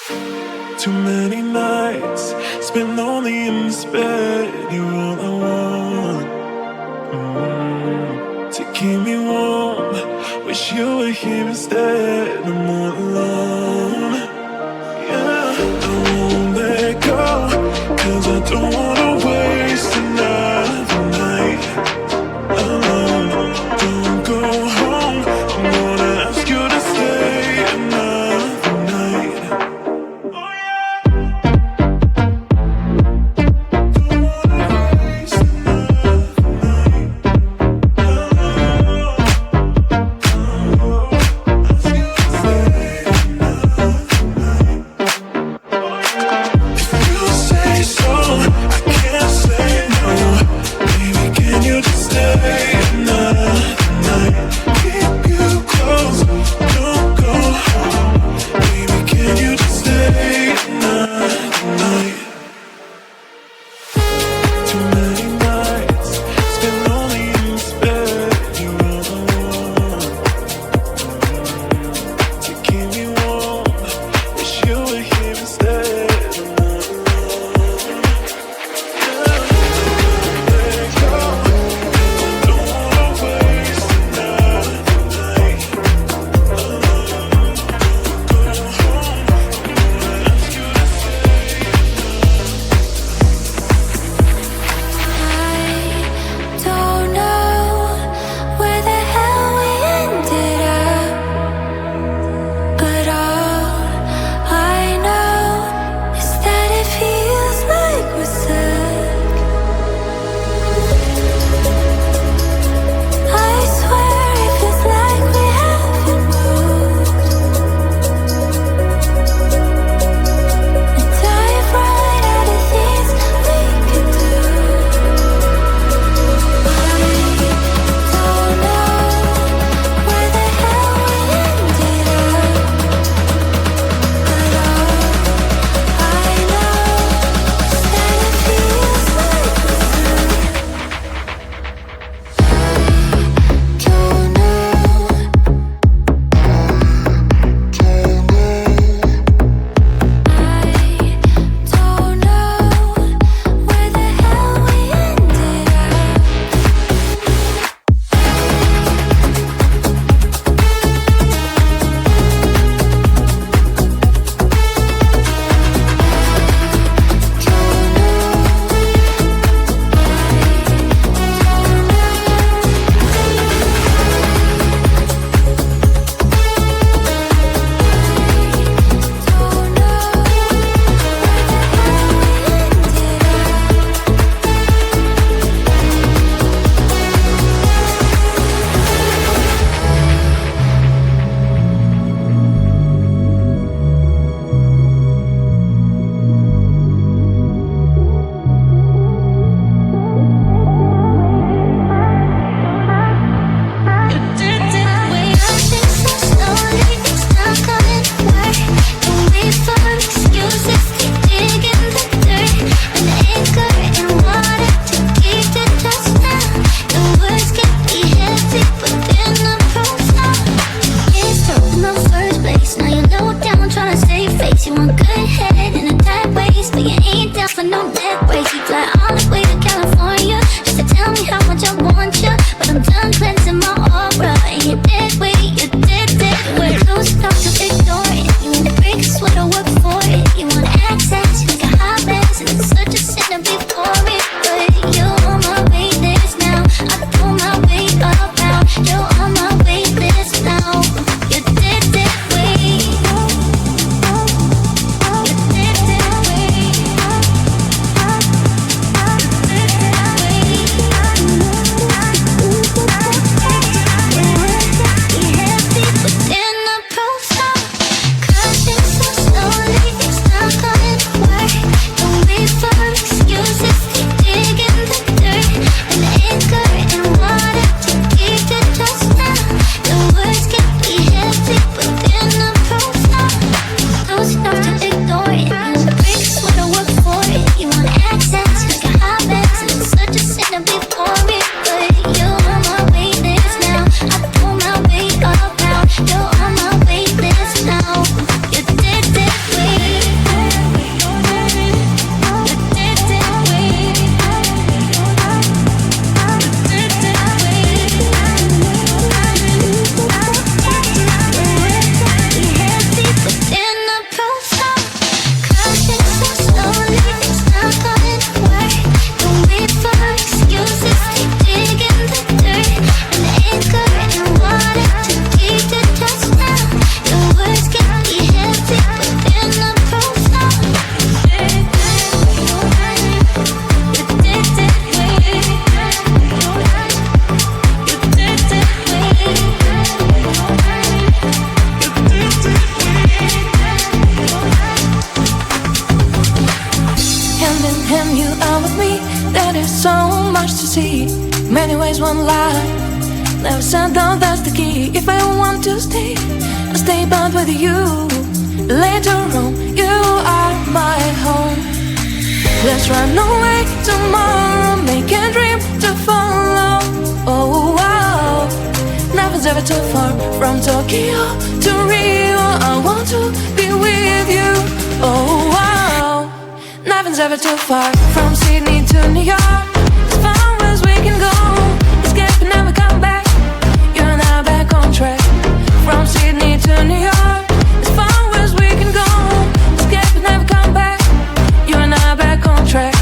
Too many nights spent lonely in this bed. You're all I want. To keep me warm, wish you were here instead. I'm not alone. Yeah, I won't let go, 'cause I don't wanna waste another night alone. Don't go home, I'm gonna ask you to stay another night. Oh yeah. Don't wanna waste another night alone. Ask you to stay. to see. Many ways, one life. Never said no, that's the key. If I want to stay, I'll stay bound with you. Later on, you are my home. Let's run away tomorrow, make a dream to follow. Oh wow, nothing's ever too far. From Tokyo to Rio, I want to be with you. Oh wow, nothing's ever too far. From Sydney to New York, as far as we can go. Escape and never come back. You're now back on track. From Sydney to New York, as far as we can go. Escape and never come back. You're now back on track.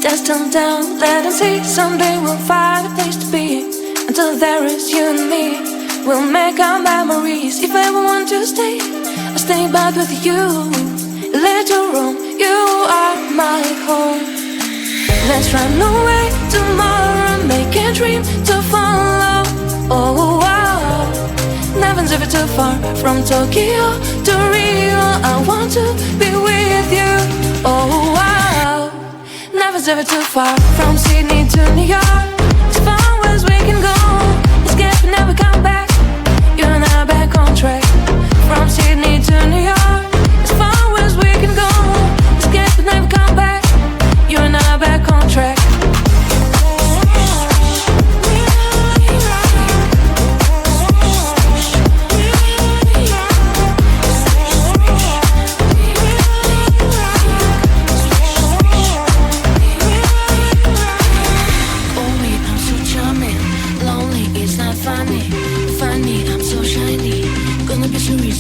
Just turn down, let them see. Someday we'll find a place to be. Until there is you and me, we'll make our memories. If I ever want to stay, I'll stay back with you. Later on, you are my home. Let's run away tomorrow, make a dream to follow. Oh wow, nothing's ever too far. From Tokyo to Rio, I want to be with you. Oh wow, nothing's ever too far. From Sydney to New York, as far as we can go. Escape and never come back. You're now back on track. From Sydney to New York, as far as we can go. Escape and never come back. You're now back on track.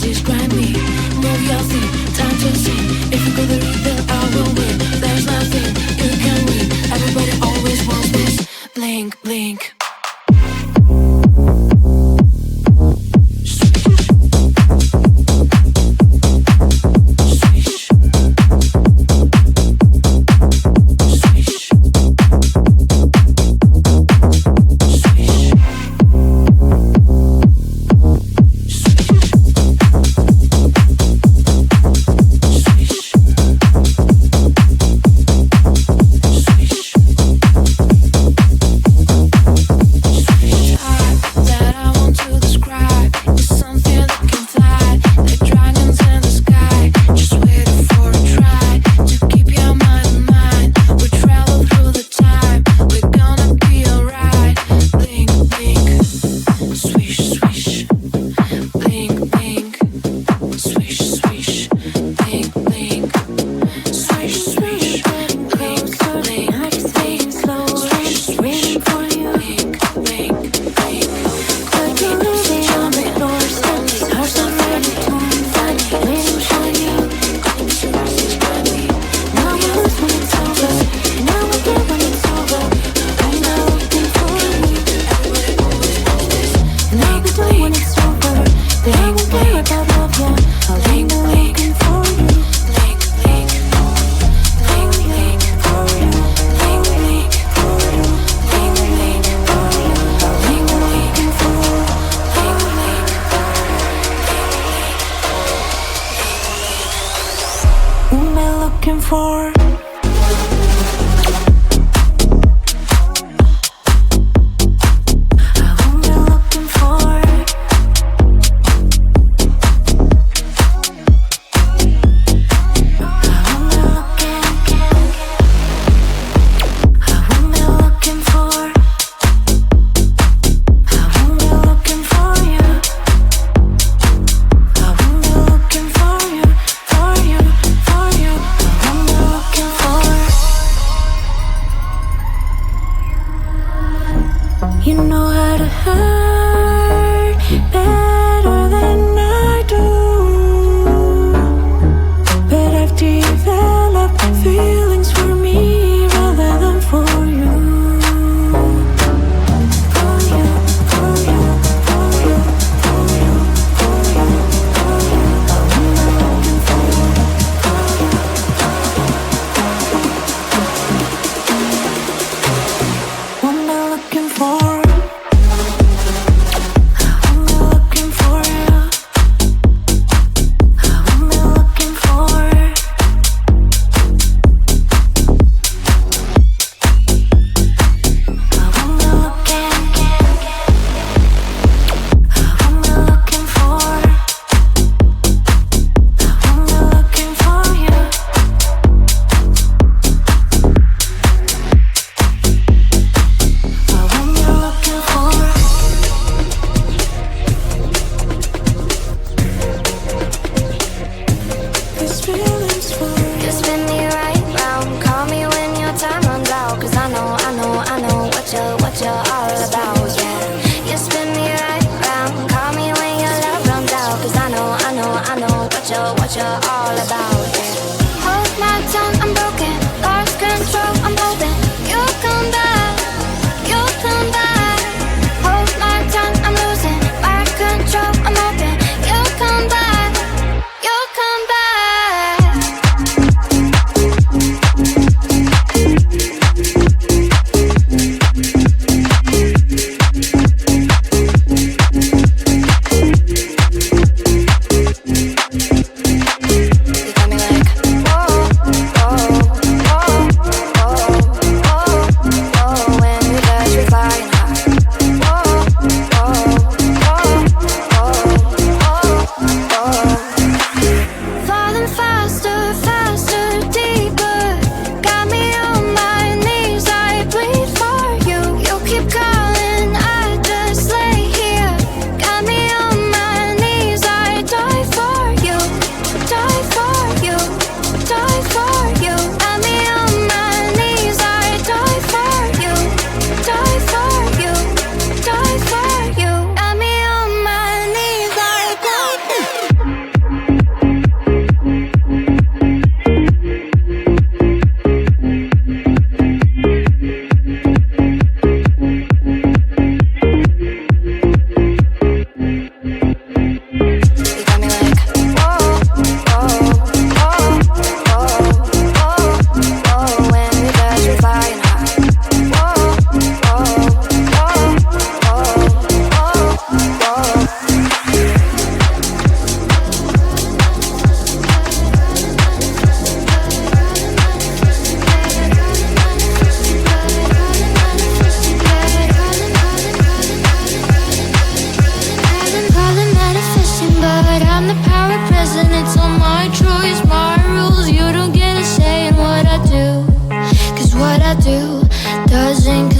Describe me, move your feet, time to see. If you go the route, then I will win. There's nothing you can win. Everybody always wants this. Blink, blink.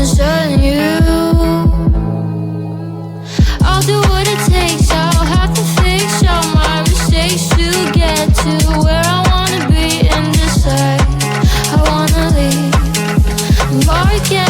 certain you. I'll do what it takes, I'll have to fix all my mistakes to get to where I wanna be and decide I wanna leave. More again.